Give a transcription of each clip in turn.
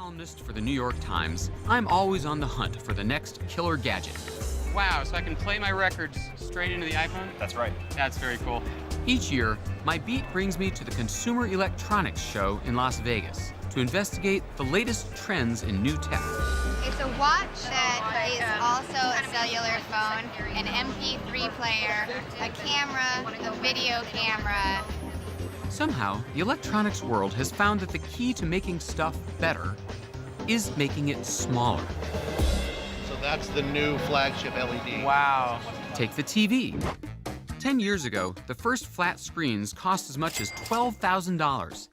columnist for the New York Times, I'm always on the hunt for the next killer gadget. Wow, so I can play my records straight into the iPhone? That's right. That's very cool. Each year, my beat brings me to the Consumer Electronics Show in Las Vegas to investigate the latest trends in new tech. It's a watch that is also a cellular phone, an MP3 player, a camera, a video camera. Somehow, the electronics world has found that the key to making stuff better is making it smaller. So that's the new flagship LED. Wow. Take the TV. 10 years ago, the first flat screens cost as much as $12,000.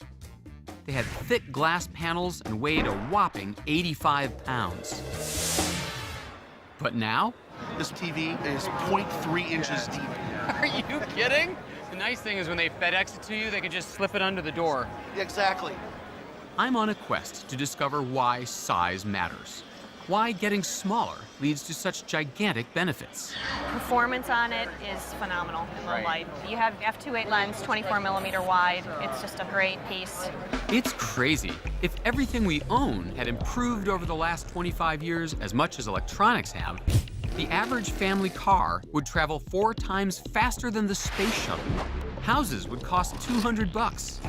They had thick glass panels and weighed a whopping 85 pounds. But now? This TV is 0.3 inches deep. Are you kidding? The nice thing is when they FedEx it to you, they can just slip it under the door. Exactly. I'm on a quest to discover why size matters. Why getting smaller leads to such gigantic benefits. Performance on it is phenomenal in low light. You have f2.8 lens, 24mm wide. It's just a great piece. It's crazy. If everything we own had improved over the last 25 years as much as electronics have, the average family car would travel 4 times faster than the space shuttle. Houses would cost $200.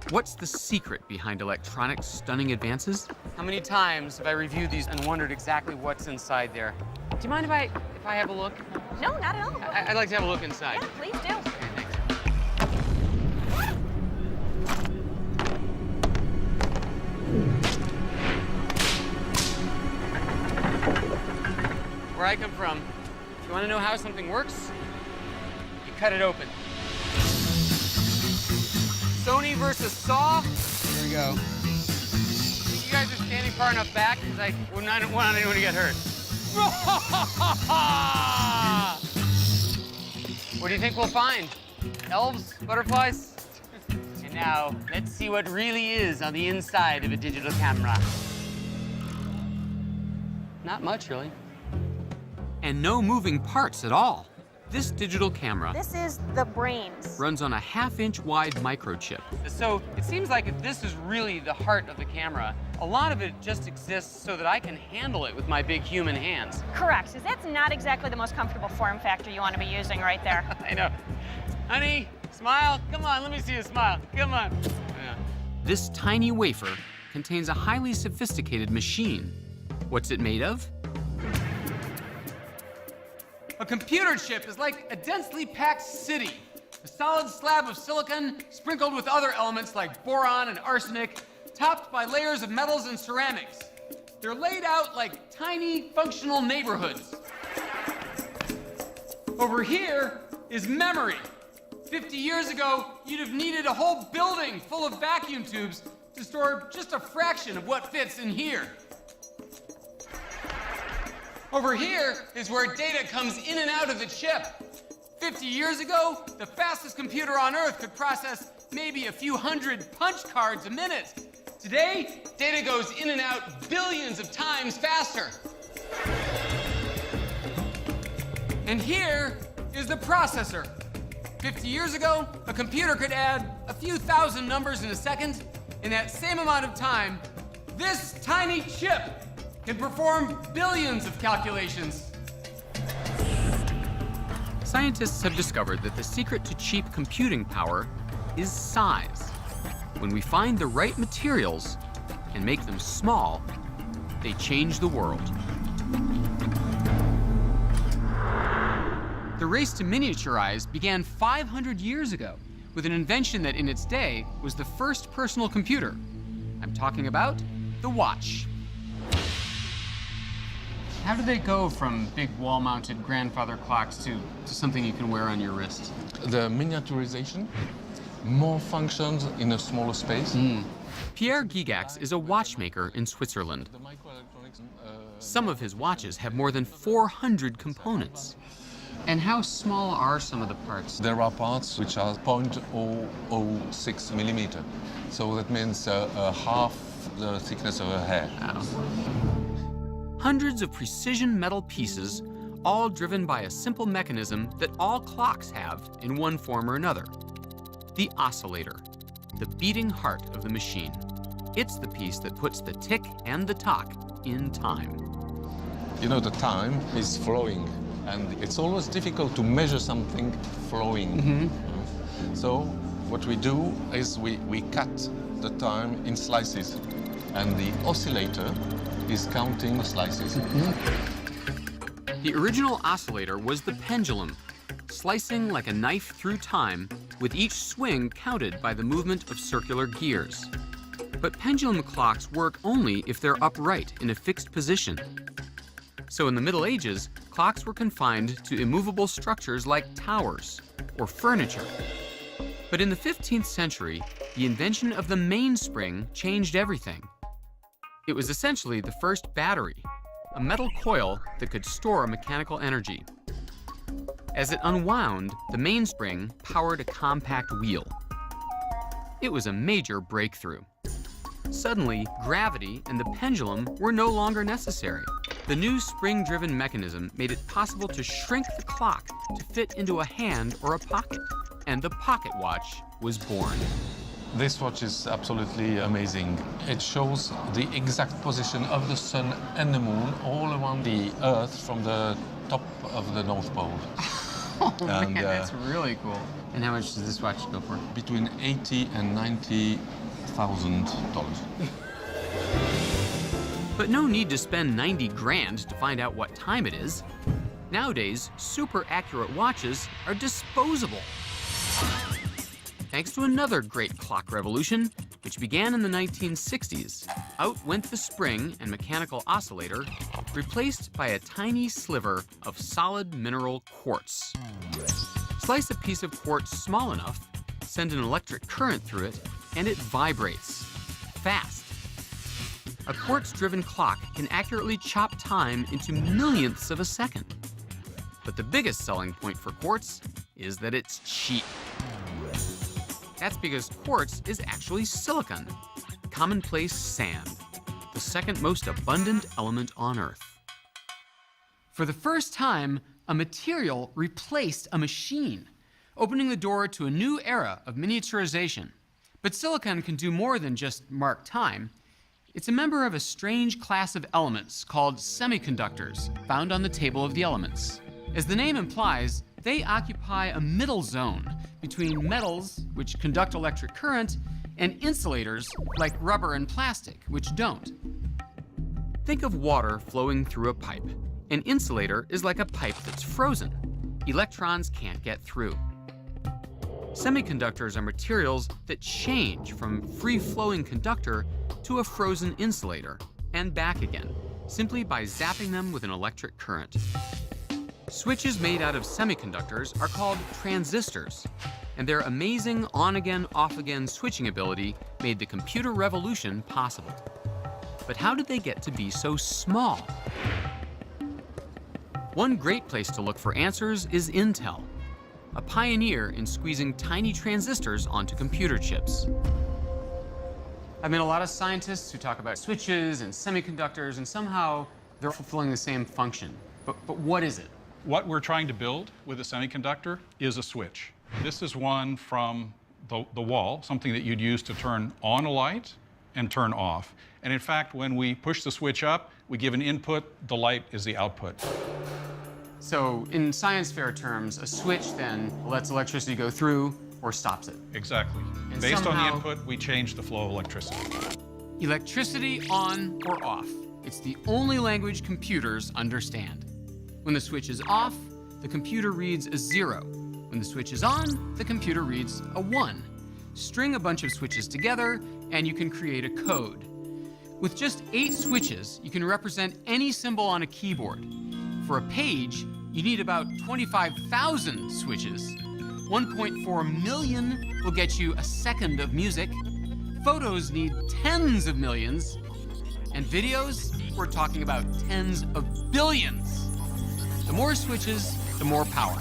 What's the secret behind electronics' stunning advances? How many times have I reviewed these and wondered exactly what's inside there? Do you mind if I have a look? No, not at all. I'd like to have a look inside. Yeah, please do. Okay, thanks. Where I come from, if you want to know how something works, you cut it open. Sony versus Saw. Here we go. You guys are standing far enough back because I don't want anyone to get hurt. What do you think we'll find? Elves? Butterflies? And now, let's see what really is on the inside of a digital camera. Not much, really. And no moving parts at all. This digital camera This is the brains. runs on a half-inch wide microchip. So it seems like if this is really the heart of the camera, a lot of it just exists so that I can handle it with my big human hands. Correct, because that's not exactly the most comfortable form factor you want to be using right there. I know. Honey, smile. Come on, let me see you smile. Come on. Yeah. This tiny wafer contains a highly sophisticated machine. What's it made of? A computer chip is like a densely packed city. A solid slab of silicon sprinkled with other elements like boron and arsenic, topped by layers of metals and ceramics. They're laid out like tiny functional neighborhoods. Over here is memory. 50 years ago, you'd have needed a whole building full of vacuum tubes to store just a fraction of what fits in here. Over here is where data comes in and out of the chip. 50 years ago, the fastest computer on Earth could process maybe a few hundred punch cards a minute. Today, data goes in and out billions of times faster. And here is the processor. 50 years ago, a computer could add a few thousand numbers in a second. In that same amount of time, this tiny chip can perform billions of calculations. Scientists have discovered that the secret to cheap computing power is size. When we find the right materials and make them small, they change the world. The race to miniaturize began 500 years ago with an invention that in its day was the first personal computer. I'm talking about the watch. How do they go from big wall-mounted grandfather clocks to something you can wear on your wrist? The miniaturization, more functions in a smaller space. Pierre Gigax is a watchmaker in Switzerland. The microelectronics, Some of his watches have more than 400 components. And how small are some of the parts? there are parts which are 0.006 millimeter. So that means half the thickness of a hair. Hundreds of precision metal pieces, all driven by a simple mechanism that all clocks have in one form or another. The oscillator, the beating heart of the machine. It's the piece that puts the tick and the tock in time. You know, the time is flowing, and it's always difficult to measure something flowing. So what we do is we cut the time in slices, and the oscillator is counting the slices. The original oscillator was the pendulum, slicing like a knife through time, with each swing counted by the movement of circular gears. But pendulum clocks work only if they're upright in a fixed position. So in the Middle Ages, clocks were confined to immovable structures like towers or furniture. But in the 15th century, the invention of the mainspring changed everything. It was essentially the first battery, a metal coil that could store mechanical energy. As it unwound, the mainspring powered a compact wheel. It was a major breakthrough. Suddenly, gravity and the pendulum were no longer necessary. The new spring-driven mechanism made it possible to shrink the clock to fit into a hand or a pocket, and the pocket watch was born. This watch is absolutely amazing. It shows the exact position of the sun and the moon all around the Earth from the top of the North Pole. Oh man, that's really cool. And how much does this watch go for? Between $80,000 and $90,000. But no need to spend 90 grand to find out what time it is. Nowadays, super accurate watches are disposable. Thanks to another great clock revolution, which began in the 1960s, out went the spring and mechanical oscillator, replaced by a tiny sliver of solid mineral quartz. Slice a piece of quartz small enough, send an electric current through it, and it vibrates. Fast. A quartz-driven clock can accurately chop time into millionths of a second. But the biggest selling point for quartz is that it's cheap. That's because quartz is actually silicon, commonplace sand, the second most abundant element on Earth. For the first time, a material replaced a machine, opening the door to a new era of miniaturization. But silicon can do more than just mark time. It's a member of a strange class of elements called semiconductors, found on the table of the elements. As the name implies, they occupy a middle zone between metals, which conduct electric current, and insulators like rubber and plastic, which don't. Think of water flowing through a pipe. An insulator is like a pipe that's frozen. Electrons can't get through. Semiconductors are materials that change from free-flowing conductor to a frozen insulator and back again, simply by zapping them with an electric current. Switches made out of semiconductors are called transistors, and their amazing on-again, off-again switching ability made the computer revolution possible. But how did they get to be so small? One great place to look for answers is Intel, a pioneer in squeezing tiny transistors onto computer chips. I've met a lot of scientists who talk about switches and semiconductors, and somehow they're fulfilling the same function. But what is it? What we're trying to build with a semiconductor is a switch. This is one from the wall, something that you'd use to turn on a light and turn off. And in fact, when we push the switch up, we give an input, the light is the output. So in science fair terms, a switch then lets electricity go through or stops it. Exactly. And Based on the somehow- input, we change the flow of electricity. Electricity on or off. It's the only language computers understand. When the switch is off, the computer reads a 0. When the switch is on, the computer reads a 1. String a bunch of switches together, and you can create a code. With just 8 switches, you can represent any symbol on a keyboard. For a page, you need about 25,000 switches. 1.4 million will get you a second of music. Photos need tens of millions. And videos, we're talking about tens of billions. The more switches, the more power.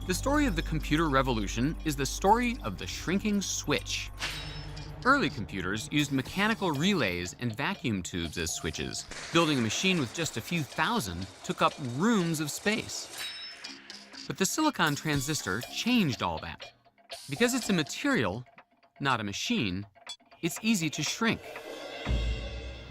The story of the computer revolution is the story of the shrinking switch. Early computers used mechanical relays and vacuum tubes as switches. Building a machine with just a few thousand took up rooms of space. But the silicon transistor changed all that. Because it's a material, not a machine, it's easy to shrink.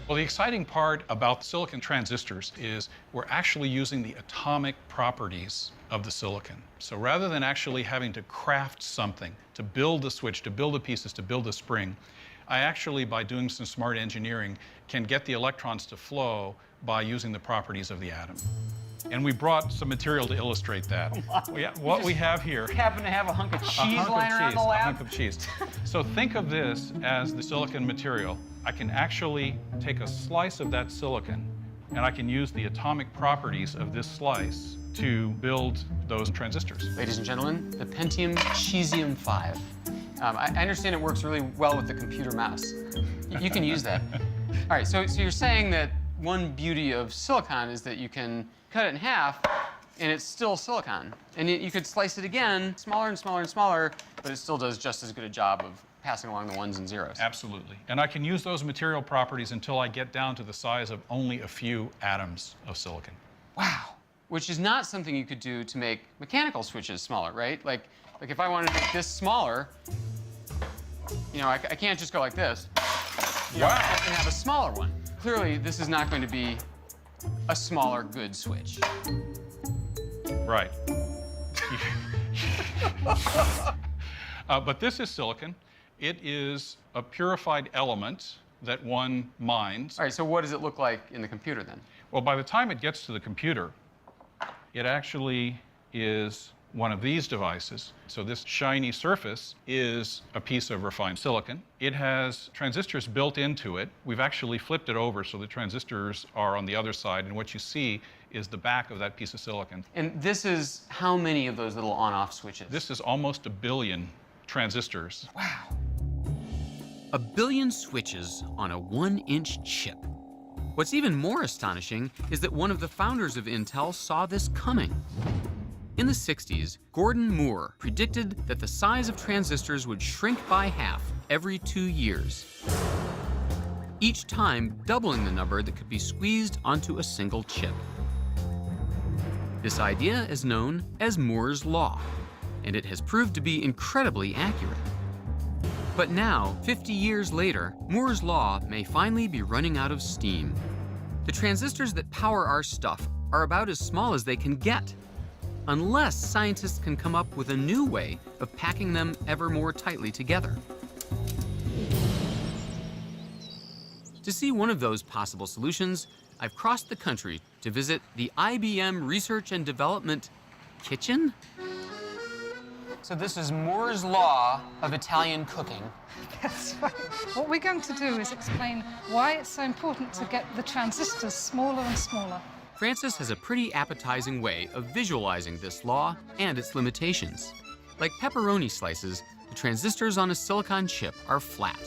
Well, the exciting part about silicon transistors is we're actually using the atomic properties of the silicon. So rather than actually having to craft something to build the switch, to build the pieces, to build the spring, I actually, by doing some smart engineering, can get the electrons to flow by using the properties of the atom. And we brought some material to illustrate that. What we have here, Happen to have a hunk of cheese lying around the a lab? hunk of cheese. So think of this as the silicon material. I can actually take a slice of that silicon, and I can use the atomic properties of this slice to build those transistors. Ladies and gentlemen, the Pentium Cesium 5. I understand it works really well with the computer mouse. You can use that. All right, so you're saying that one beauty of silicon is that you can cut it in half, and it's still silicon. And you could slice it again, smaller and smaller and smaller, but it still does just as good a job of passing along the ones and zeros. Absolutely. And I can use those material properties until I get down to the size of only a few atoms of silicon. Wow. Which is not something you could do to make mechanical switches smaller, right? Like if I wanted to make this smaller, you know, I can't just go like this. Wow. And have a smaller one. Clearly, this is not going to be a smaller good switch. Right. But this is silicon. It is a purified element that one mines. All right, so what does it look like in the computer then? Well, by the time it gets to the computer, it actually is one of these devices. So this shiny surface is a piece of refined silicon. It has transistors built into it. We've actually flipped it over so the transistors are on the other side, and what you see is the back of that piece of silicon. And this is how many of those little on-off switches? This is almost 1 billion transistors. Wow. 1 billion switches on a 1-inch chip. What's even more astonishing is that one of the founders of Intel saw this coming. In the 60s, Gordon Moore predicted that the size of transistors would shrink by half every 2 years, each time doubling the number that could be squeezed onto a single chip. This idea is known as Moore's Law, and it has proved to be incredibly accurate. But now, 50 years later, Moore's Law may finally be running out of steam. The transistors that power our stuff are about as small as they can get, unless scientists can come up with a new way of packing them ever more tightly together. To see one of those possible solutions, I've crossed the country to visit the IBM Research and Development Kitchen? So this is Moore's Law of Italian cooking. That's right. What we're going to do is explain why it's so important to get the transistors smaller and smaller. Francis has a pretty appetizing way of visualizing this law and its limitations. Like pepperoni slices, the transistors on a silicon chip are flat.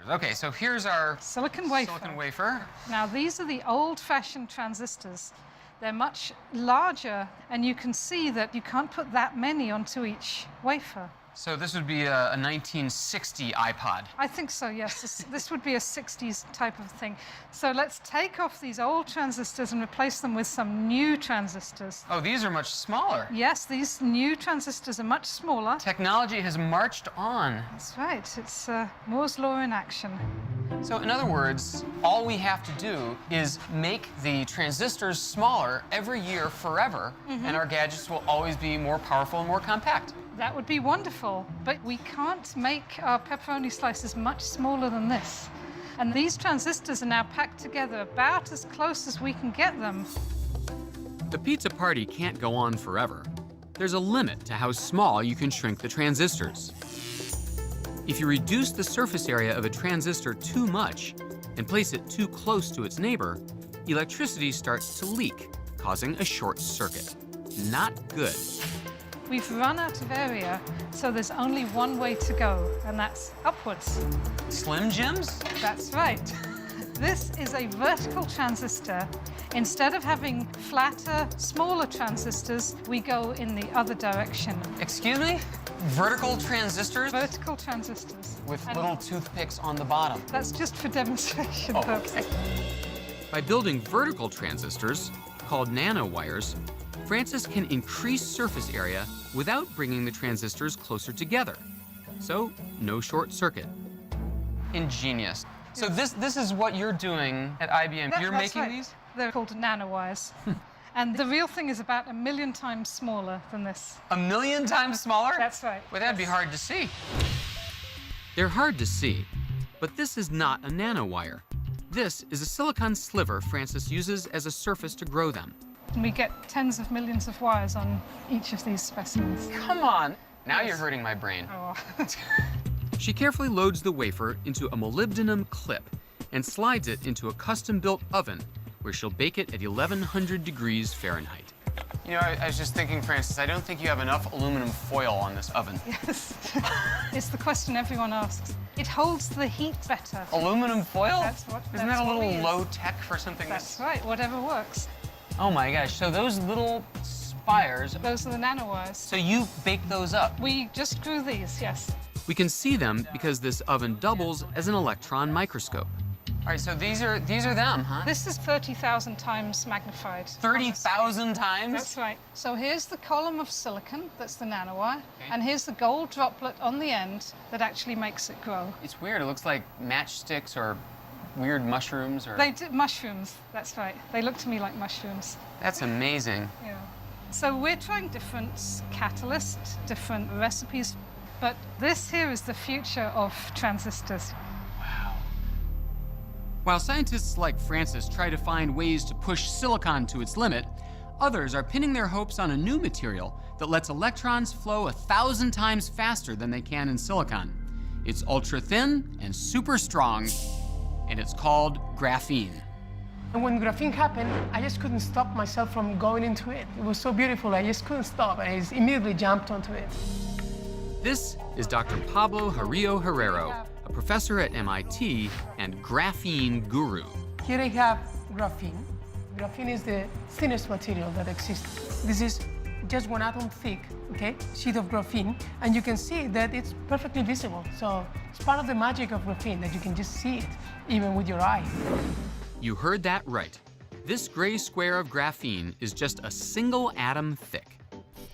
Okay, so here's our Silicon wafer. silicon wafer. Now, these are the old-fashioned transistors. They're much larger, and you can see that you can't put that many onto each wafer. So this would be a 1960 iPod. I think so, yes. This would be a 60s type of thing. So let's take off these old transistors and replace them with some new transistors. Oh, these are much smaller. Yes, these new transistors are much smaller. Technology has marched on. That's right. It's Moore's Law in action. So in other words, all we have to do is make the transistors smaller every year forever, and our gadgets will always be more powerful and more compact. That would be wonderful, but we can't make our pepperoni slices much smaller than this. And these transistors are now packed together about as close as we can get them. The pizza party can't go on forever. There's a limit to how small you can shrink the transistors. If you reduce the surface area of a transistor too much and place it too close to its neighbor, electricity starts to leak, causing a short circuit. Not good. We've run out of area, so there's only one way to go, and that's upwards. Slim Jims? That's right. This is a vertical transistor. Instead of having flatter, smaller transistors, we go in the other direction. Excuse me? Vertical transistors? Vertical transistors. With And little toothpicks on the bottom. That's just for demonstration Oh, purposes. By building vertical transistors, called nanowires, Francis can increase surface area without bringing the transistors closer together. So, no short circuit. Ingenious. So this is what you're doing at IBM. You're That's making right. these? They're called nanowires. And the real thing is about 1,000,000 times smaller than this. 1,000,000 times smaller? That's right. Well, that'd be hard to see. They're hard to see, but this is not a nanowire. This is a silicon sliver Francis uses as a surface to grow them. And we get tens of millions of wires on each of these specimens. Come on. Now Yes. you're hurting my brain. Oh. She carefully loads the wafer into a molybdenum clip and slides it into a custom-built oven where she'll bake it at 1,100 degrees Fahrenheit. You know, I was just thinking, Francis, I don't think you have enough aluminum foil on this oven. Yes. It's the question everyone asks. It holds the heat better. Aluminum foil? Isn't that a what we little use. low tech for something That's right, whatever works. Oh my gosh, so those little spires, Those are the nanowires. so you bake those up? We just grew these, yes. We can see them because this oven doubles as an electron microscope. All right, so these are them, huh? This is 30,000 times magnified. 30,000 times? That's right. So here's the column of silicon, that's the nanowire, and here's the gold droplet on the end that actually makes it grow. It's weird. It looks like matchsticks or weird mushrooms or... They do mushrooms, that's right. They look to me like mushrooms. That's amazing. Yeah. So we're trying different catalysts, different recipes, but this here is the future of transistors. While scientists like Francis try to find ways to push silicon to its limit, others are pinning their hopes on a new material that lets electrons flow 1,000 times faster than they can in silicon. It's ultra thin and super strong, and it's called graphene. And when graphene happened, I just couldn't stop myself from going into it. It was so beautiful, I just couldn't stop. I just immediately jumped onto it. This is Dr. Pablo Jarillo Herrero, a professor at MIT and graphene guru. Here I have graphene. Graphene is the thinnest material that exists. This is just 1 atom thick, okay, sheet of graphene, and you can see that it's perfectly visible. So it's part of the magic of graphene that you can just see it, even with your eye. You heard that right. This gray square of graphene is just a single atom thick.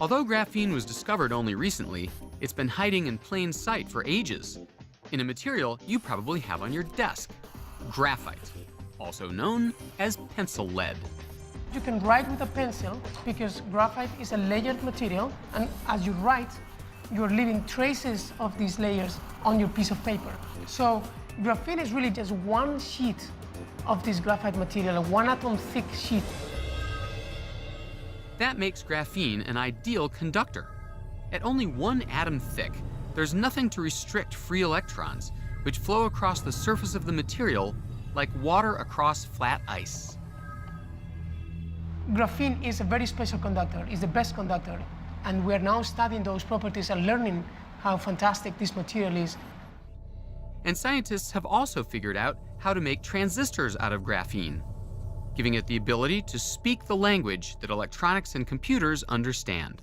Although graphene was discovered only recently, it's been hiding in plain sight for ages in a material you probably have on your desk, graphite, also known as pencil lead. You can write with a pencil because graphite is a layered material, and as you write, you're leaving traces of these layers on your piece of paper. So graphene is really just one sheet of this graphite material, a 1 atom thick sheet. That makes graphene an ideal conductor. At only 1 atom thick, there's nothing to restrict free electrons, which flow across the surface of the material like water across flat ice. Graphene is a very special conductor, it's the best conductor, and we're now studying those properties and learning how fantastic this material is. And scientists have also figured out how to make transistors out of graphene, giving it the ability to speak the language that electronics and computers understand.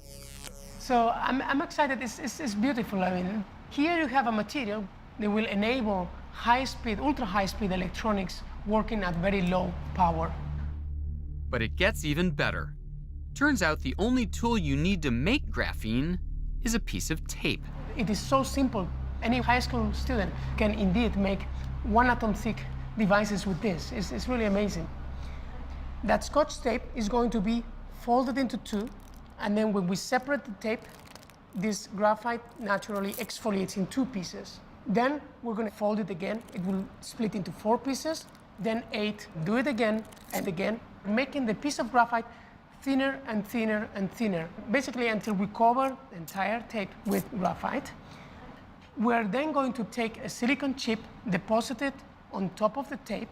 So I'm excited, it's beautiful. I mean, here you have a material that will enable high-speed, ultra-high-speed electronics working at very low power. But it gets even better. Turns out the only tool you need to make graphene is a piece of tape. It is so simple. Any high school student can indeed make 1 atom thick devices with this. It's really amazing. That Scotch tape is going to be folded into 2, and then when we separate the tape, this graphite naturally exfoliates in 2 pieces. Then we're going to fold it again. It will split into 4 pieces, then 8. Do it again and again, making the piece of graphite thinner and thinner and thinner, basically until we cover the entire tape with graphite. We're then going to take a silicon chip, deposit it on top of the tape,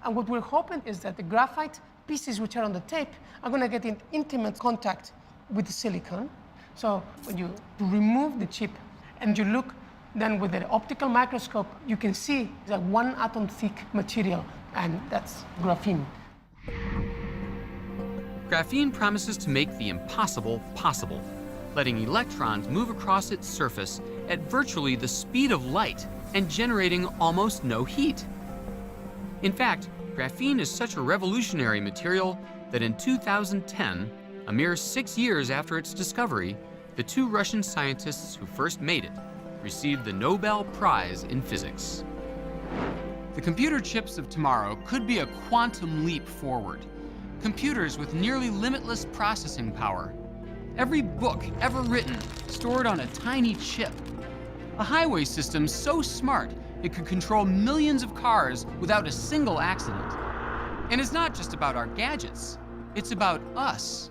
and what we're hoping is that the graphite pieces which are on the tape are going to get in intimate contact with the silicon. So when you remove the chip and you look then with the optical microscope, you can see that 1 atom thick material, and that's graphene. Graphene promises to make the impossible possible, letting electrons move across its surface at virtually the speed of light and generating almost no heat. In fact, graphene is such a revolutionary material that in 2010, a mere 6 years after its discovery, the 2 Russian scientists who first made it received the Nobel Prize in Physics. The computer chips of tomorrow could be a quantum leap forward. Computers with nearly limitless processing power. Every book ever written stored on a tiny chip. A highway system so smart it could control millions of cars without a single accident. And it's not just about our gadgets, it's about us.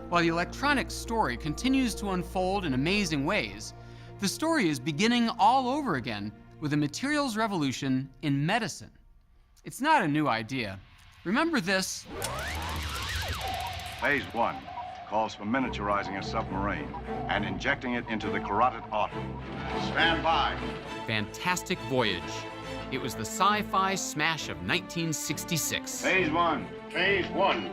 While the electronics story continues to unfold in amazing ways, the story is beginning all over again with a materials revolution in medicine. It's not a new idea. Remember this? Phase 1 calls for miniaturizing a submarine and injecting it into the carotid artery. Stand by. Fantastic Voyage. It was the sci-fi smash of 1966. Phase 1. Phase 1.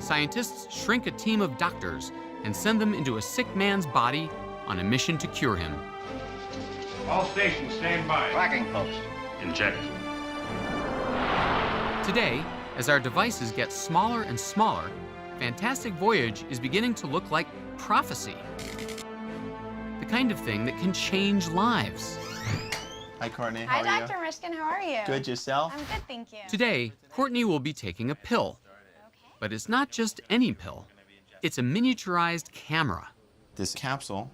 Scientists shrink a team of doctors and send them into a sick man's body on a mission to cure him. All stations stand by. Tracking post. Inject. Today, as our devices get smaller and smaller, Fantastic Voyage is beginning to look like prophecy. The kind of thing that can change lives. Hi, Courtney. How Hi, are Dr. Mishkin. How are you? you? Good, yourself? I'm good, thank you. Today, Courtney will be taking a pill. But it's not just any pill. It's a miniaturized camera. This capsule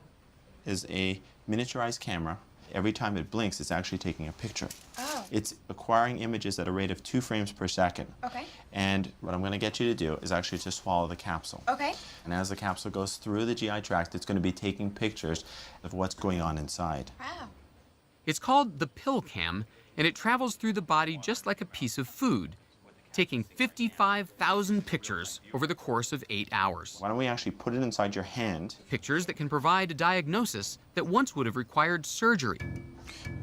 is a miniaturized camera. Every time it blinks, it's actually taking a picture. Oh. It's acquiring images at a rate of 2 frames per second. Okay. And what I'm going to get you to do is actually to swallow the capsule. Okay. And as the capsule goes through the GI tract, it's going to be taking pictures of what's going on inside. Wow. It's called the pill cam, and it travels through the body just like a piece of food, taking 55,000 pictures over the course of 8 hours. Why don't we actually put it inside your hand? Pictures that can provide a diagnosis that once would have required surgery.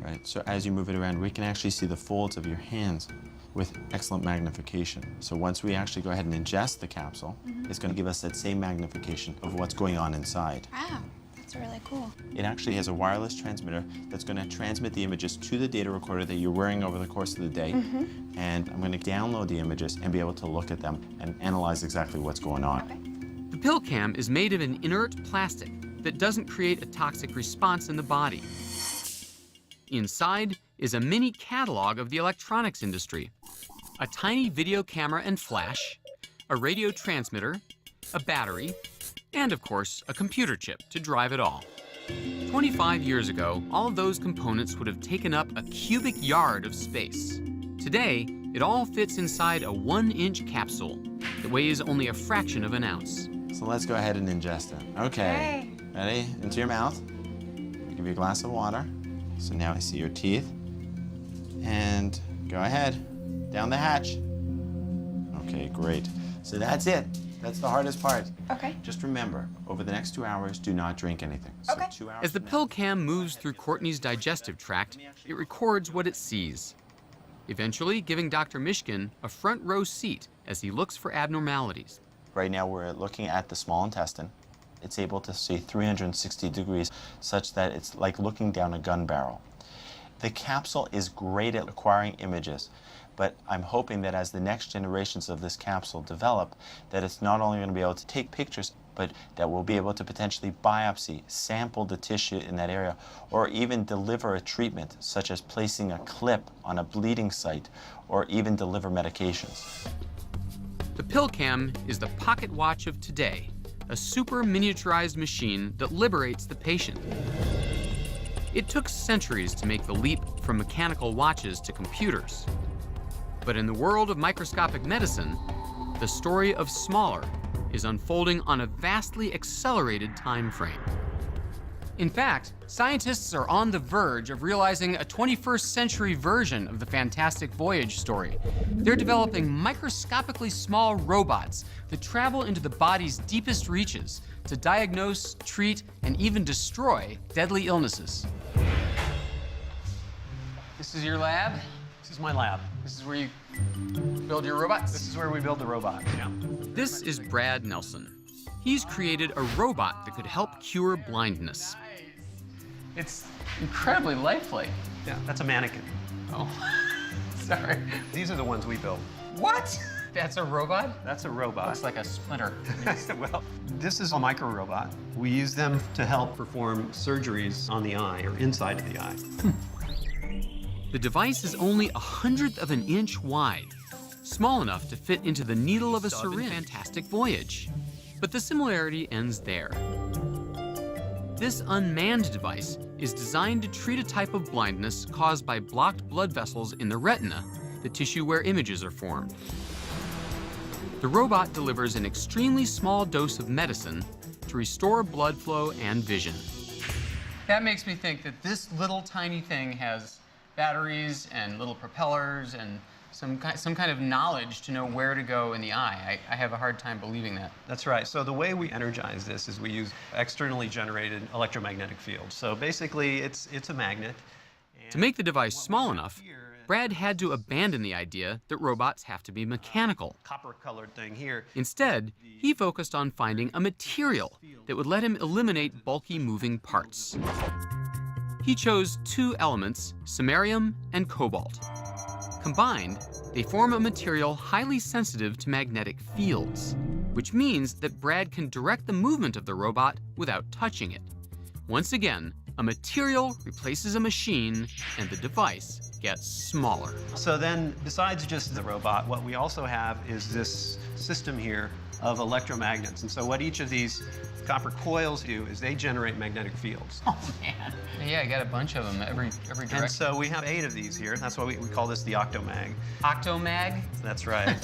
Right, so as you move it around, we can actually see the folds of your hands with excellent magnification. So once we actually go ahead and ingest the capsule, it's going to give us that same magnification of what's going on inside. Wow. That's really cool. It actually has a wireless transmitter that's going to transmit the images to the data recorder that you're wearing over the course of the day. And I'm going to download the images and be able to look at them and analyze exactly what's going on. Okay. The pill cam is made of an inert plastic that doesn't create a toxic response in the body. Inside is a mini catalog of the electronics industry. A tiny video camera and flash, a radio transmitter, a battery, and of course, a computer chip to drive it all. 25 years ago, all of those components would have taken up a cubic yard of space. Today, it all fits inside a 1-inch capsule that weighs only a fraction of an ounce. So let's go ahead and ingest it. Okay. Ready? Into your mouth. I'll give you a glass of water. So now I see your teeth. And go ahead. Down the hatch. Okay, great. So that's it. That's the hardest part. Okay. Just remember, over the next 2 hours, do not drink anything. So Okay. 2 hours As the from now- pill cam moves through Courtney's digestive tract, it records what it sees, eventually giving Dr. Mishkin a front row seat as he looks for abnormalities. Right now, we're looking at the small intestine. It's able to see 360 degrees, such that it's like looking down a gun barrel. The capsule is great at acquiring images, but I'm hoping that as the next generations of this capsule develop, that it's not only going to be able to take pictures, but that we'll be able to potentially biopsy, sample the tissue in that area, or even deliver a treatment, such as placing a clip on a bleeding site, or even deliver medications. The pill cam is the pocket watch of today, a super miniaturized machine that liberates the patient. It took centuries to make the leap from mechanical watches to computers. But in the world of microscopic medicine, the story of smaller is unfolding on a vastly accelerated time frame. In fact, scientists are on the verge of realizing a 21st century version of the Fantastic Voyage story. They're developing microscopically small robots that travel into the body's deepest reaches to diagnose, treat, and even destroy deadly illnesses. This is your lab? This is my lab. This is where you build your robots? This is where we build the robot, yeah. This is Brad Nelson. He's created a robot that could help cure blindness. It's incredibly lifelike. Yeah, that's a mannequin. Oh, sorry. These are the ones we build. What? That's a robot? That's a robot. Looks like a splinter. Well, this is a micro robot. We use them to help perform surgeries on the eye or inside of the eye. The device is only 1/100th of an inch wide, small enough to fit into the needle of a syringe. Fantastic voyage. But the similarity ends there. This unmanned device is designed to treat a type of blindness caused by blocked blood vessels in the retina, the tissue where images are formed. The robot delivers an extremely small dose of medicine to restore blood flow and vision. That makes me think that this little tiny thing has batteries and little propellers and some kind of knowledge to know where to go in the eye. I have a hard time believing that. That's right. So the way we energize this is we use externally generated electromagnetic fields. So basically, it's a magnet. To make the device small enough, Brad had to abandon the idea that robots have to be mechanical. Copper-colored thing here. Instead, he focused on finding a material that would let him eliminate bulky moving parts. He chose 2 elements, samarium and cobalt. Combined, they form a material highly sensitive to magnetic fields, which means that Brad can direct the movement of the robot without touching it. Once again, a material replaces a machine, and the device gets smaller. So then, besides just the robot, what we also have is this system here of electromagnets. And so what each of these copper coils do is they generate magnetic fields. Oh, man. Yeah, I got a bunch of them, every direction. And so we have 8 of these here. That's why we call this the Octomag. Octomag? That's right.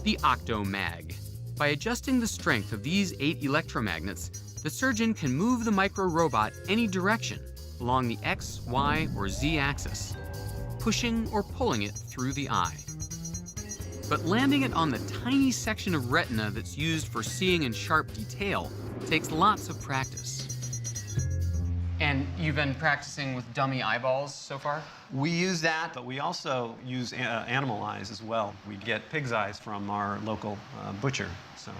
The Octomag. By adjusting the strength of these 8 electromagnets, the surgeon can move the micro-robot any direction along the X, Y, or Z axis, pushing or pulling it through the eye. But landing it on the tiny section of retina that's used for seeing in sharp detail takes lots of practice. And you've been practicing with dummy eyeballs so far? We use that, but we also use animal eyes as well. We get pig's eyes from our local butcher. So.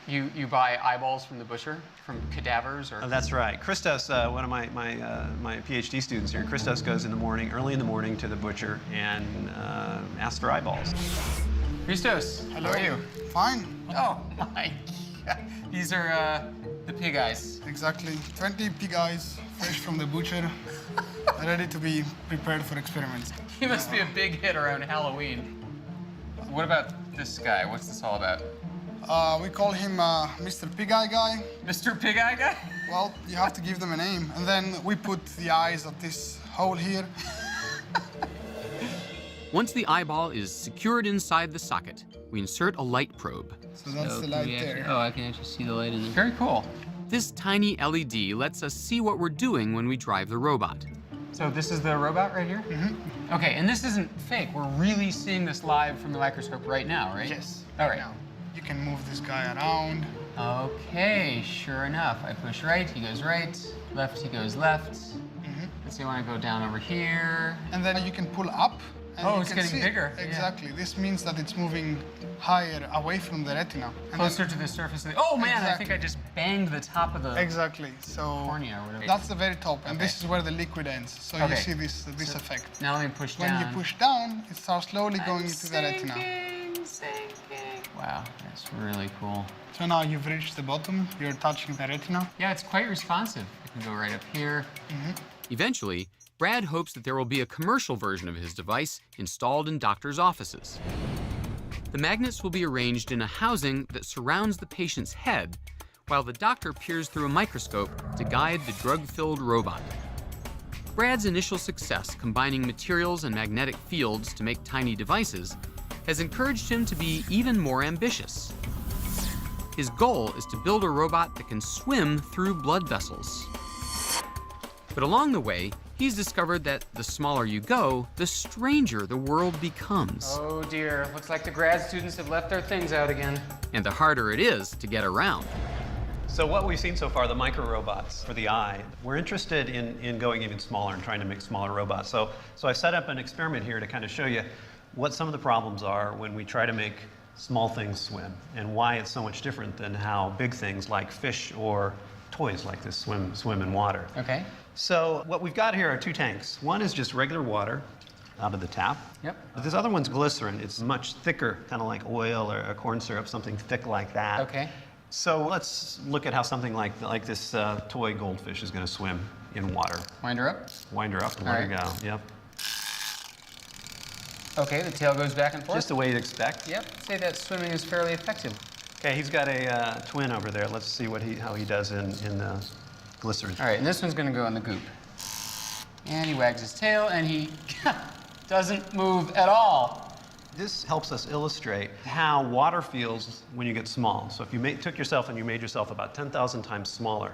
You buy eyeballs from the butcher, from cadavers, or? Oh, that's right. Christos, one of my PhD students here, Christos goes in the morning, early in the morning, to the butcher and asks for eyeballs. Christos, hello. How are you? Fine. Oh my God. These are the pig eyes. Exactly. 20 pig eyes, fresh from the butcher, ready to be prepared for experiments. He must be a big hit around Halloween. What about this guy? What's this all about? We call him Mr. Pig Eye Guy. Mr. Pig Eye Guy? Well, you have to give them a name. And then we put the eyes at this hole here. Once the eyeball is secured inside the socket, we insert a light probe. So that's the light there. Oh, I can actually see the light in there. Very cool. This tiny LED lets us see what we're doing when we drive the robot. So this is the robot right here? Mm-hmm. Okay, and this isn't fake. We're really seeing this live from the microscope right now, right? Yes. All right. Now, you can move this guy around. Okay, sure enough. I push right, he goes right. Left, he goes left. Mm-hmm. Let's see, I want to go down over here. And then you can pull up. And oh, you it's can getting see bigger. Exactly. Yeah. This means that it's moving higher away from the retina. And closer to the surface of the... Oh, man, exactly. I think I just banged the top of the exactly. So cornea or whatever. That's the very top, and this is where the liquid ends. So you see this effect. Now let me push down. When you push down, it starts slowly going into the retina. Sinking. Wow, that's really cool. So now you've reached the bottom. You're touching the retina. Yeah, it's quite responsive. I can go right up here. Mm-hmm. Eventually, Brad hopes that there will be a commercial version of his device installed in doctors' offices. The magnets will be arranged in a housing that surrounds the patient's head, while the doctor peers through a microscope to guide the drug-filled robot. Brad's initial success combining materials and magnetic fields to make tiny devices has encouraged him to be even more ambitious. His goal is to build a robot that can swim through blood vessels. But along the way, he's discovered that the smaller you go, the stranger the world becomes. Oh dear, looks like the grad students have left their things out again. And the harder it is to get around. So what we've seen so far, the micro-robots for the eye, we're interested in going even smaller and trying to make smaller robots. So I set up an experiment here to kind of show you what some of the problems are when we try to make small things swim and why it's so much different than how big things like fish or toys like this swim in water. Okay. So what we've got here are 2 tanks. One is just regular water out of the tap. Yep. But this other one's glycerin. It's much thicker, kind of like oil or a corn syrup, something thick like that. Okay. So let's look at how something like this toy goldfish is going to swim in water. Wind her up? Wind her up and let her go. Yep. Okay, the tail goes back and forth. Just the way you'd expect. Yep, say that swimming is fairly effective. Okay, he's got a twin over there. Let's see how he does in the glycerin. All right, and this one's gonna go in the goop. And he wags his tail, and he doesn't move at all. This helps us illustrate how water feels when you get small. So if you took yourself and you made yourself about 10,000 times smaller,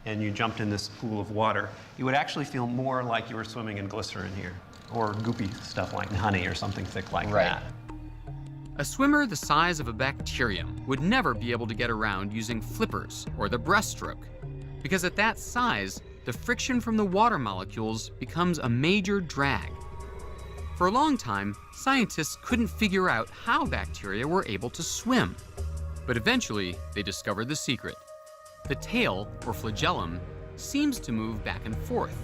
and you jumped in this pool of water, you would actually feel more like you were swimming in glycerin here, or goopy stuff like honey or something thick like that. A swimmer the size of a bacterium would never be able to get around using flippers or the breaststroke, because at that size, the friction from the water molecules becomes a major drag. For a long time, scientists couldn't figure out how bacteria were able to swim. But eventually, they discovered the secret. The tail, or flagellum, seems to move back and forth.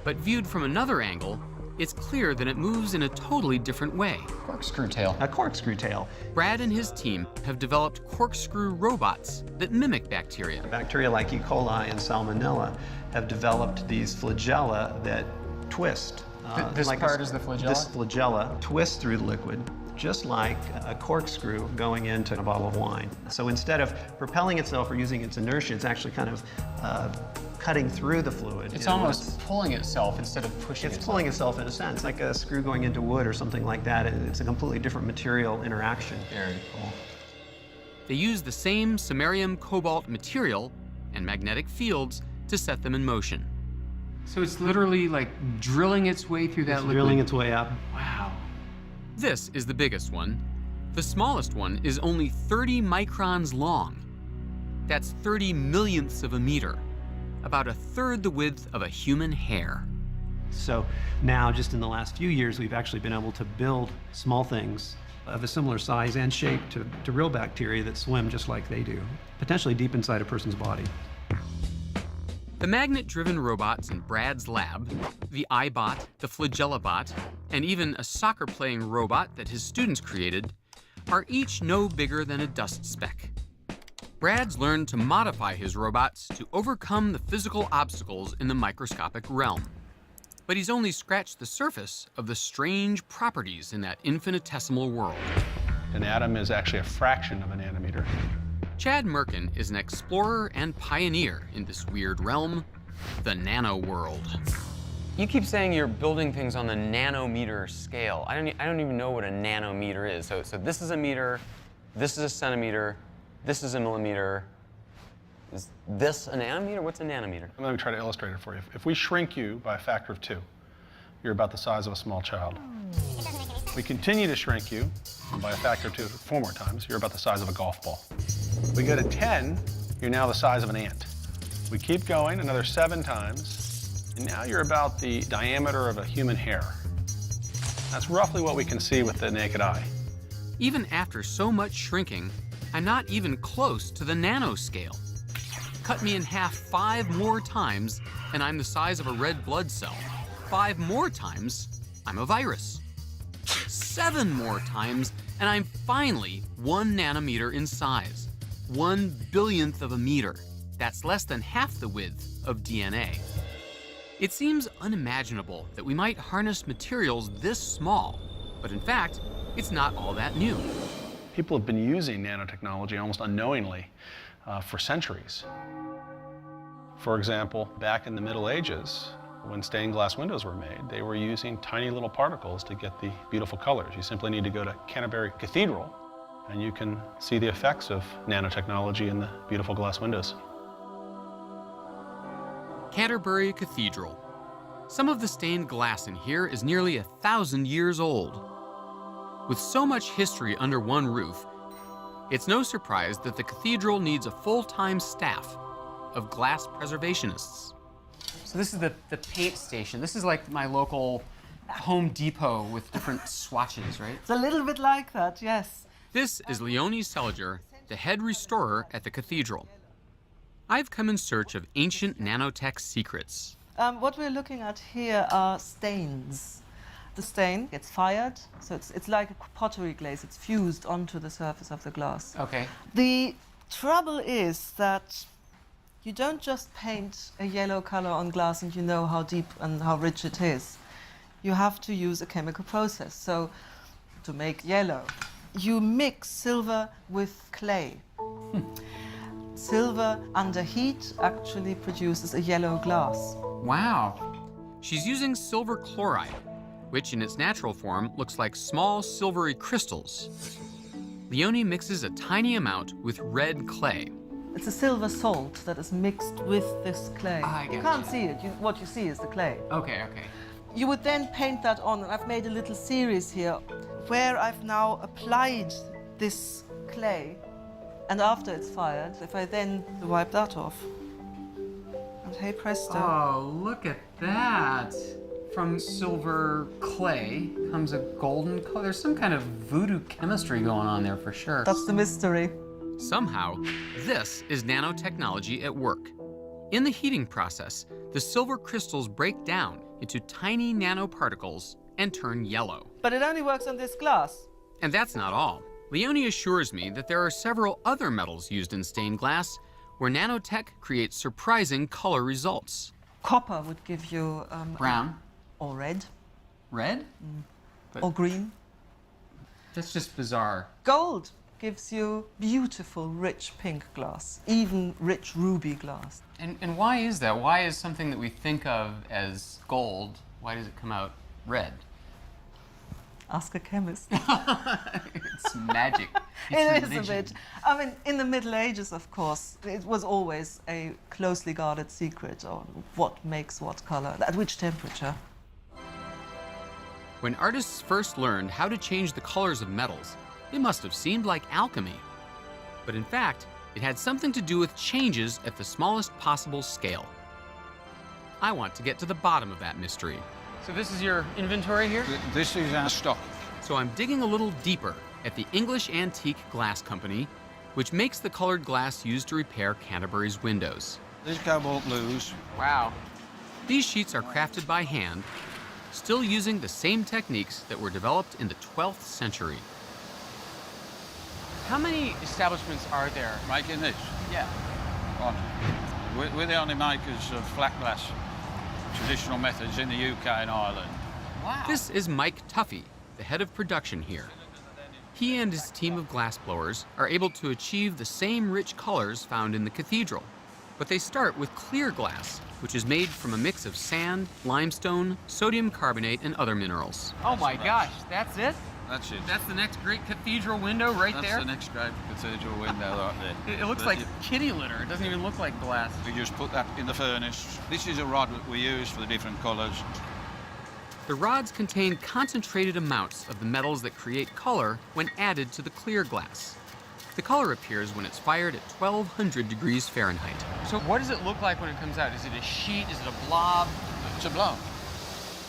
But viewed from another angle, it's clear that it moves in a totally different way. Corkscrew tail. A corkscrew tail. Brad and his team have developed corkscrew robots that mimic bacteria. Bacteria like E. coli and Salmonella have developed these flagella that twist. This part is the flagella? This flagella twists through the liquid, just like a corkscrew going into a bottle of wine. So instead of propelling itself or using its inertia, it's actually kind of cutting through the fluid. It's almost pulling itself instead of pushing itself. It's pulling itself in a sense, like a screw going into wood or something like that. It's a completely different material interaction. Very cool. They use the same samarium cobalt material and magnetic fields to set them in motion. So it's literally like drilling its way through that liquid? Drilling its way up. Wow. This is the biggest one. The smallest one is only 30 microns long. That's 30 millionths of a meter, about a third the width of a human hair. So now, just in the last few years, we've actually been able to build small things of a similar size and shape to real bacteria that swim just like they do, potentially deep inside a person's body. The magnet-driven robots in Brad's lab, the iBot, the FlagellaBot, and even a soccer-playing robot that his students created, are each no bigger than a dust speck. Brad's learned to modify his robots to overcome the physical obstacles in the microscopic realm. But he's only scratched the surface of the strange properties in that infinitesimal world. An atom is actually a fraction of a nanometer. Chad Merkin is an explorer and pioneer in this weird realm, the nano world. You keep saying you're building things on the nanometer scale. I don't even know what a nanometer is. So this is a meter, this is a centimeter, this is a millimeter. Is this a nanometer? What's a nanometer? Let me try to illustrate it for you. If we shrink you by a factor of 2, you're about the size of a small child. We continue to shrink you by a factor of 2, 4 more times, you're about the size of a golf ball. We go to 10, you're now the size of an ant. We keep going another 7 times, and now you're about the diameter of a human hair. That's roughly what we can see with the naked eye. Even after so much shrinking, I'm not even close to the nanoscale. Cut me in half 5 more times, and I'm the size of a red blood cell. 5 more times, I'm a virus. 7 more times, and I'm finally 1 nanometer in size. 1 billionth of a meter. That's less than half the width of DNA. It seems unimaginable that we might harness materials this small, but in fact, it's not all that new. People have been using nanotechnology almost unknowingly for centuries. For example, back in the Middle Ages, when stained glass windows were made, they were using tiny little particles to get the beautiful colors. You simply need to go to Canterbury Cathedral, and you can see the effects of nanotechnology in the beautiful glass windows. Canterbury Cathedral. Some of the stained glass in here is nearly 1,000 years old. With so much history under one roof, it's no surprise that the cathedral needs a full-time staff of glass preservationists. So this is the paint station. This is like my local Home Depot with different swatches, right? It's a little bit like that, yes. This is Leonie Seliger, the head restorer at the cathedral. I've come in search of ancient nanotech secrets. What we're looking at here are stains. The stain gets fired, so it's like a pottery glaze. It's fused onto the surface of the glass. Okay. The trouble is that you don't just paint a yellow color on glass and you know how deep and how rich it is. You have to use a chemical process. So to make yellow. You mix silver with clay. Silver under heat actually produces a yellow glass. Wow. She's using silver chloride, which in its natural form looks like small silvery crystals. Leonie mixes a tiny amount with red clay. It's a silver salt that is mixed with this clay. You can't gotcha. see it. What you see is the clay. Okay, okay. You would then paint that on, and I've made a little series here where I've now applied this clay, and after it's fired, if I then wipe that off, and hey presto. Oh, look at that. From silver clay comes a golden color. There's some kind of voodoo chemistry going on there for sure. That's the mystery. Somehow, this is nanotechnology at work. In the heating process, the silver crystals break down into tiny nanoparticles and turn yellow. But it only works on this glass. And that's not all. Leonie assures me that there are several other metals used in stained glass where nanotech creates surprising color results. Copper would give you Brown. Or red. Red? Or green. That's just bizarre. Gold gives you beautiful, rich pink glass, even rich ruby glass. And why is that? Why is something that we think of as gold, why does it come out red? Ask a chemist. It's magic. It is a bit. I mean, in the Middle Ages, of course, it was always a closely guarded secret on what makes what color, at which temperature. When artists first learned how to change the colors of metals, it must have seemed like alchemy. But in fact, it had something to do with changes at the smallest possible scale. I want to get to the bottom of that mystery. So this is your inventory here? This is our stock. So I'm digging a little deeper at the English Antique Glass Company, which makes the colored glass used to repair Canterbury's windows. These cobalt blues. Wow. These sheets are crafted by hand, still using the same techniques that were developed in the 12th century. How many establishments are there? Making this? Yeah. We're the only makers of flat glass, traditional methods in the UK and Ireland. Wow. This is Mike Tuffy, the head of production here. He and his team of glassblowers are able to achieve the same rich colors found in the cathedral. But they start with clear glass, which is made from a mix of sand, limestone, sodium carbonate, and other minerals. Oh my gosh, that's it? That's it. That's the next great cathedral window right That's there? That's the next great cathedral window right there. It looks like kitty litter. It doesn't even look like glass. We just put that in the furnace. This is a rod that we use for the different colours. The rods contain concentrated amounts of the metals that create color when added to the clear glass. The color appears when it's fired at 1200 degrees Fahrenheit. So what does it look like when it comes out? Is it a sheet? Is it a blob? It's a blob.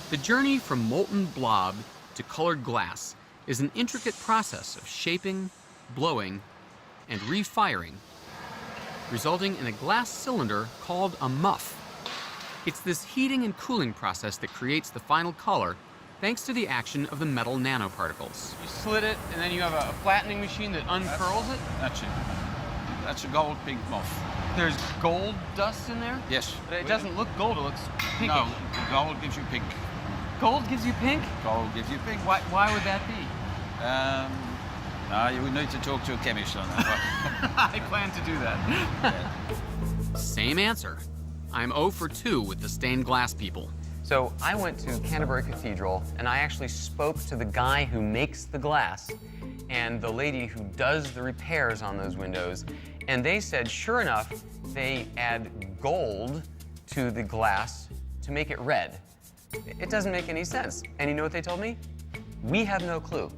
The journey from molten blob to colored glass is an intricate process of shaping, blowing, and refiring, resulting in a glass cylinder called a muff. It's this heating and cooling process that creates the final color, thanks to the action of the metal nanoparticles. You slit it, and then you have a flattening machine that uncurls it? That's it. That's a gold pink muff. There's gold dust in there? Yes. But it doesn't look gold, it looks pinkish. No, gold gives you pink. Gold gives you pink? Gold gives you pink. Why would that be? No, you would need to talk to a chemist on that. I plan to do that. Same answer. I'm 0 for 2 with the stained glass people. So I went to Canterbury Cathedral, and I actually spoke to the guy who makes the glass and the lady who does the repairs on those windows, and they said, sure enough, they add gold to the glass to make it red. It doesn't make any sense. And you know what they told me? We have no clue.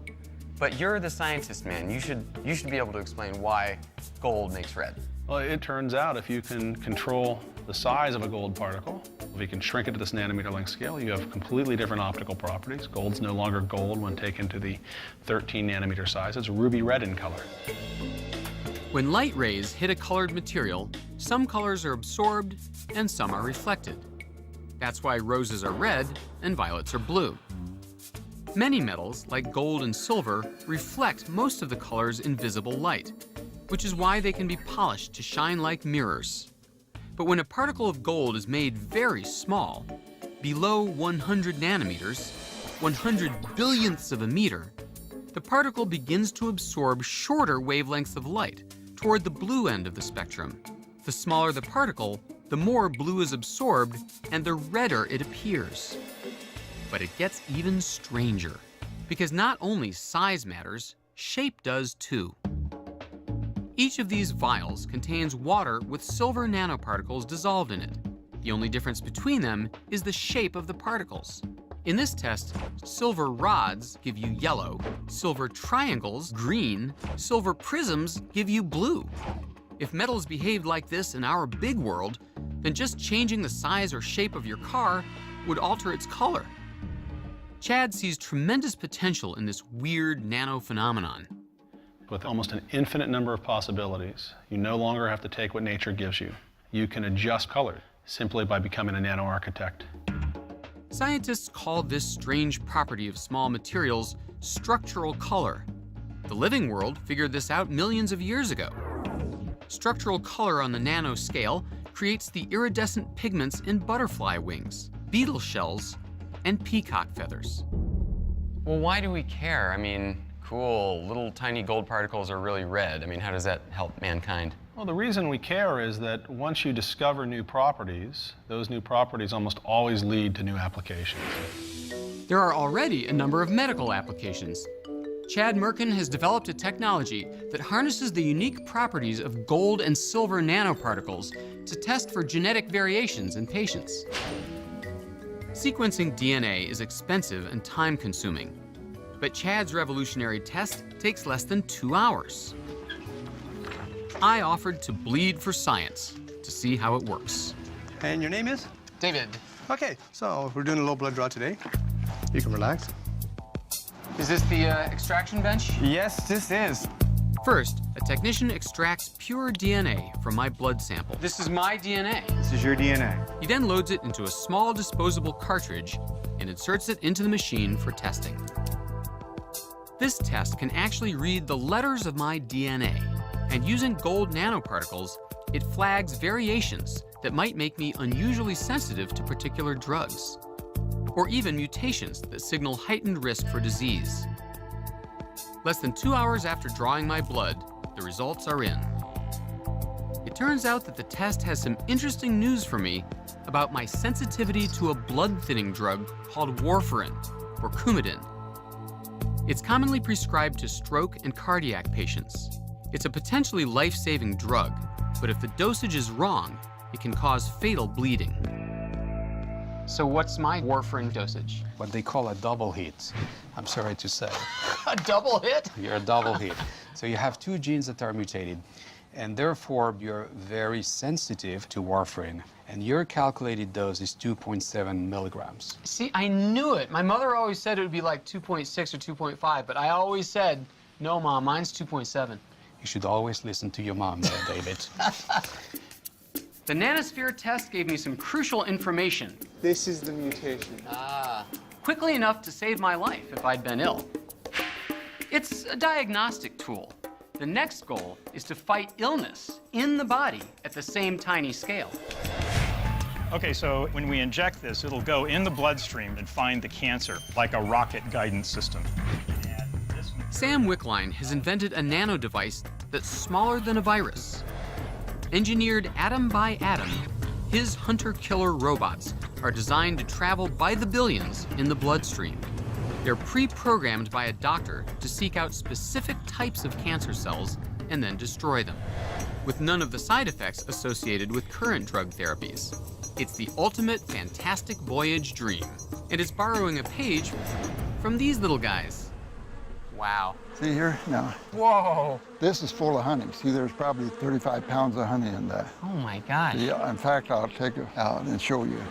But you're the scientist, man. You should be able to explain why gold makes red. Well, it turns out if you can control the size of a gold particle, if you can shrink it to this nanometer length scale, you have completely different optical properties. Gold's no longer gold when taken to the 13 nanometer size. It's ruby red in color. When light rays hit a colored material, some colors are absorbed and some are reflected. That's why roses are red and violets are blue. Many metals, like gold and silver, reflect most of the color's invisible light, which is why they can be polished to shine like mirrors. But when a particle of gold is made very small, below 100 nanometers, 100 billionths of a meter, the particle begins to absorb shorter wavelengths of light toward the blue end of the spectrum. The smaller the particle, the more blue is absorbed and the redder it appears. But it gets even stranger, because not only size matters, shape does too. Each of these vials contains water with silver nanoparticles dissolved in it. The only difference between them is the shape of the particles. In this test, silver rods give you yellow, silver triangles green, silver prisms give you blue. If metals behaved like this in our big world, then just changing the size or shape of your car would alter its color. Chad sees tremendous potential in this weird nano phenomenon. With almost an infinite number of possibilities, you no longer have to take what nature gives you. You can adjust color simply by becoming a nano-architect. Scientists call this strange property of small materials structural color. The living world figured this out millions of years ago. Structural color on the nano scale creates the iridescent pigments in butterfly wings, beetle shells, and peacock feathers. Well, why do we care? I mean, cool, little tiny gold particles are really red. I mean, how does that help mankind? Well, the reason we care is that once you discover new properties, those new properties almost always lead to new applications. There are already a number of medical applications. Chad Merkin has developed a technology that harnesses the unique properties of gold and silver nanoparticles to test for genetic variations in patients. Sequencing DNA is expensive and time-consuming, but Chad's revolutionary test takes less than 2 hours. I offered to bleed for science to see how it works. And your name is? David. Okay, so we're doing a low blood draw today. You can relax. Is this the extraction bench? Yes, this is. First, a technician extracts pure DNA from my blood sample. This is my DNA. This is your DNA. He then loads it into a small disposable cartridge and inserts it into the machine for testing. This test can actually read the letters of my DNA, and using gold nanoparticles, it flags variations that might make me unusually sensitive to particular drugs, or even mutations that signal heightened risk for disease. Less than 2 hours after drawing my blood, the results are in. It turns out that the test has some interesting news for me about my sensitivity to a blood-thinning drug called warfarin, or Coumadin. It's commonly prescribed to stroke and cardiac patients. It's a potentially life-saving drug, but if the dosage is wrong, it can cause fatal bleeding. So what's my warfarin dosage? What they call a double hit, I'm sorry to say. A double hit? You're a double hit. So you have two genes that are mutated, and therefore you're very sensitive to warfarin. And your calculated dose is 2.7 milligrams. See, I knew it. My mother always said it would be like 2.6 or 2.5, but I always said, no, Mom, mine's 2.7. You should always listen to your mom there, David. The nanosphere test gave me some crucial information. This is the mutation. Quickly enough to save my life if I'd been ill. It's a diagnostic tool. The next goal is to fight illness in the body at the same tiny scale. Okay, so when we inject this, it'll go in the bloodstream and find the cancer, like a rocket guidance system. Sam Wickline has invented a nano device that's smaller than a virus. Engineered atom by atom, his hunter-killer robots are designed to travel by the billions in the bloodstream. They're pre-programmed by a doctor to seek out specific types of cancer cells and then destroy them, with none of the side effects associated with current drug therapies. It's the ultimate fantastic voyage dream, and it's borrowing a page from these little guys. Wow. See here? Now, Whoa. this is full of honey. See, there's probably 35 pounds of honey in that. Oh my gosh. Yeah, in fact, I'll take it out and show you.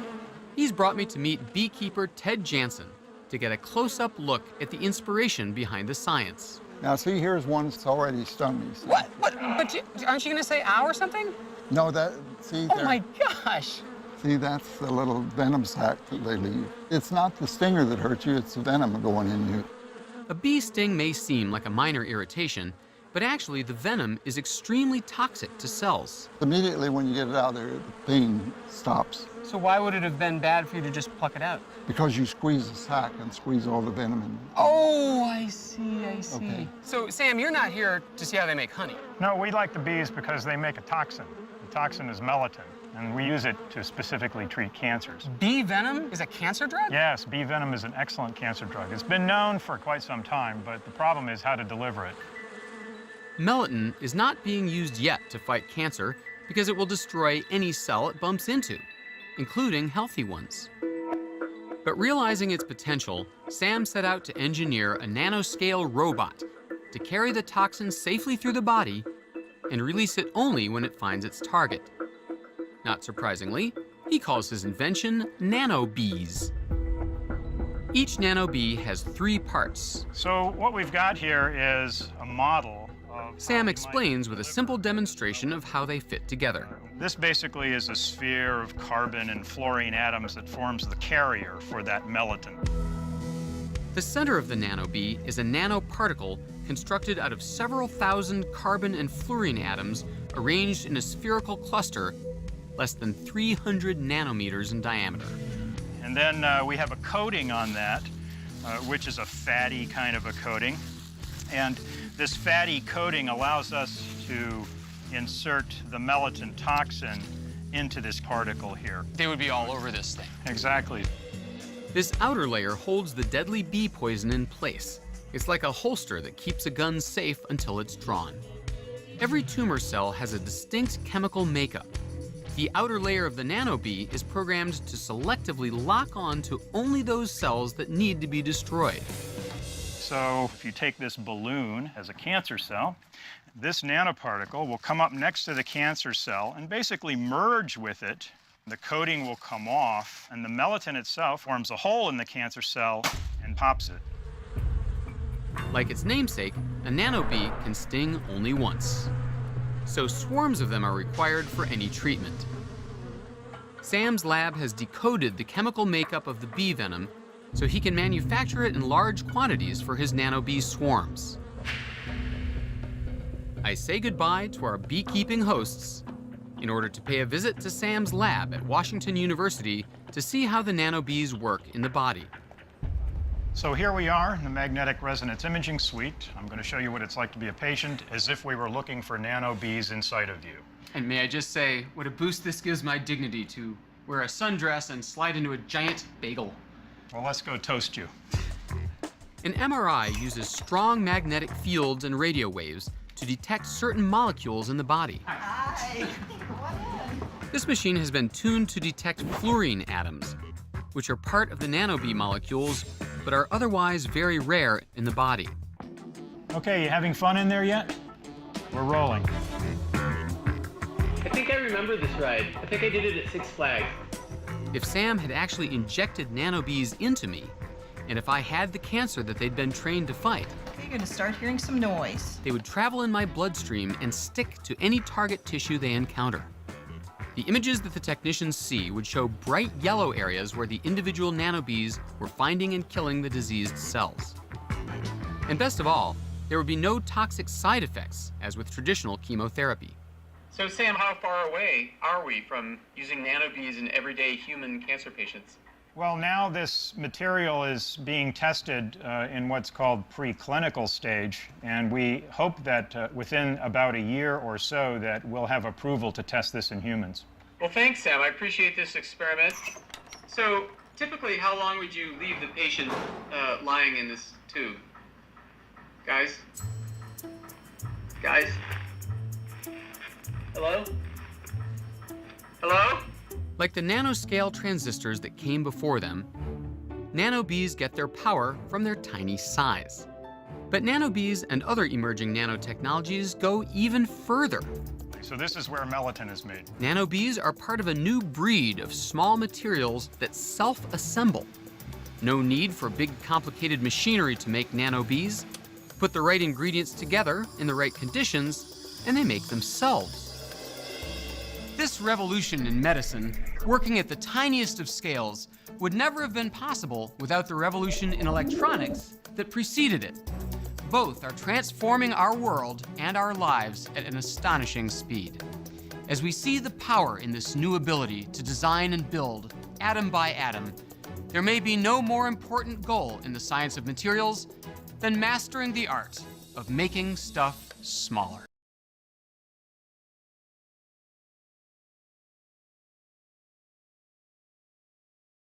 He's brought me to meet beekeeper Ted Jansen to get a close-up look at the inspiration behind the science. Now, see, here's one that's already stung me. See? What? But aren't you gonna say ow or something? No, that, see, Oh my gosh. see, that's the little venom sac that they leave. It's not the stinger that hurts you, it's the venom going in you. A bee sting may seem like a minor irritation, but actually the venom is extremely toxic to cells. Immediately when you get it out of there, the pain stops. So why would it have been bad for you to just pluck it out? Because you squeeze the sac and squeeze all the venom in. Oh, I see, I see. Okay. So, Sam, you're not here to see how they make honey. No, we like the bees because they make a toxin. The toxin is melatonin, and we use it to specifically treat cancers. Bee venom is a cancer drug? Yes, bee venom is an excellent cancer drug. It's been known for quite some time, but the problem is how to deliver it. Melatonin is not being used yet to fight cancer because it will destroy any cell it bumps into, including healthy ones. But realizing its potential, Sam set out to engineer a nanoscale robot to carry the toxin safely through the body and release it only when it finds its target. Not surprisingly, he calls his invention nanobees. Each nanobee has 3 parts. So what we've got here is a model of... Sam explains with a simple demonstration of how they fit together. This basically is a sphere of carbon and fluorine atoms that forms the carrier for that melatonin. The center of the nanobee is a nanoparticle constructed out of several thousand carbon and fluorine atoms arranged in a spherical cluster less than 300 nanometers in diameter. And then we have a coating on that, which is a fatty kind of a coating. And this fatty coating allows us to insert the melatonin toxin into this particle here. They would be all over this thing. Exactly. This outer layer holds the deadly bee poison in place. It's like a holster that keeps a gun safe until it's drawn. Every tumor cell has a distinct chemical makeup. The outer layer of the nanobee is programmed to selectively lock on to only those cells that need to be destroyed. So if you take this balloon as a cancer cell, this nanoparticle will come up next to the cancer cell and basically merge with it. The coating will come off, and the melatonin itself forms a hole in the cancer cell and pops it. Like its namesake, a nanobee can sting only once. So swarms of them are required for any treatment. Sam's lab has decoded the chemical makeup of the bee venom so he can manufacture it in large quantities for his nanobee swarms. I say goodbye to our beekeeping hosts in order to pay a visit to Sam's lab at Washington University to see how the nanobees work in the body. So here we are in the magnetic resonance imaging suite. I'm going to show you what it's like to be a patient as if we were looking for nanobees inside of you. And may I just say, what a boost this gives my dignity to wear a sundress and slide into a giant bagel. Well, let's go toast you. An MRI uses strong magnetic fields and radio waves to detect certain molecules in the body. Hi. This machine has been tuned to detect fluorine atoms, which are part of the nanobee molecules but are otherwise very rare in the body. Okay, you having fun in there yet? We're rolling. I think I remember this ride. I think I did it at Six Flags. If Sam had actually injected nanobees into me, and if I had the cancer that they'd been trained to fight, You're going to start hearing some noise. they would travel in my bloodstream and stick to any target tissue they encounter. The images that the technicians see would show bright yellow areas where the individual nanobees were finding and killing the diseased cells. And best of all, there would be no toxic side effects, as with traditional chemotherapy. So, Sam, how far away are we from using nanobees in everyday human cancer patients? Well, now this material is being tested in what's called preclinical stage, and we hope that within about a year or so that we'll have approval to test this in humans. Well, thanks, Sam. I appreciate this experiment. So, typically, how long would you leave the patient lying in this tube? Guys? Guys? Hello? Hello? Like the nanoscale transistors that came before them, nanobees get their power from their tiny size. But nanobees and other emerging nanotechnologies go even further. So this is where melatonin is made. Nanobees are part of a new breed of small materials that self-assemble. No need for big, complicated machinery to make nanobees. Put the right ingredients together in the right conditions, and they make themselves. This revolution in medicine, working at the tiniest of scales, would never have been possible without the revolution in electronics that preceded it. Both are transforming our world and our lives at an astonishing speed. As we see the power in this new ability to design and build, atom by atom, there may be no more important goal in the science of materials than mastering the art of making stuff smaller.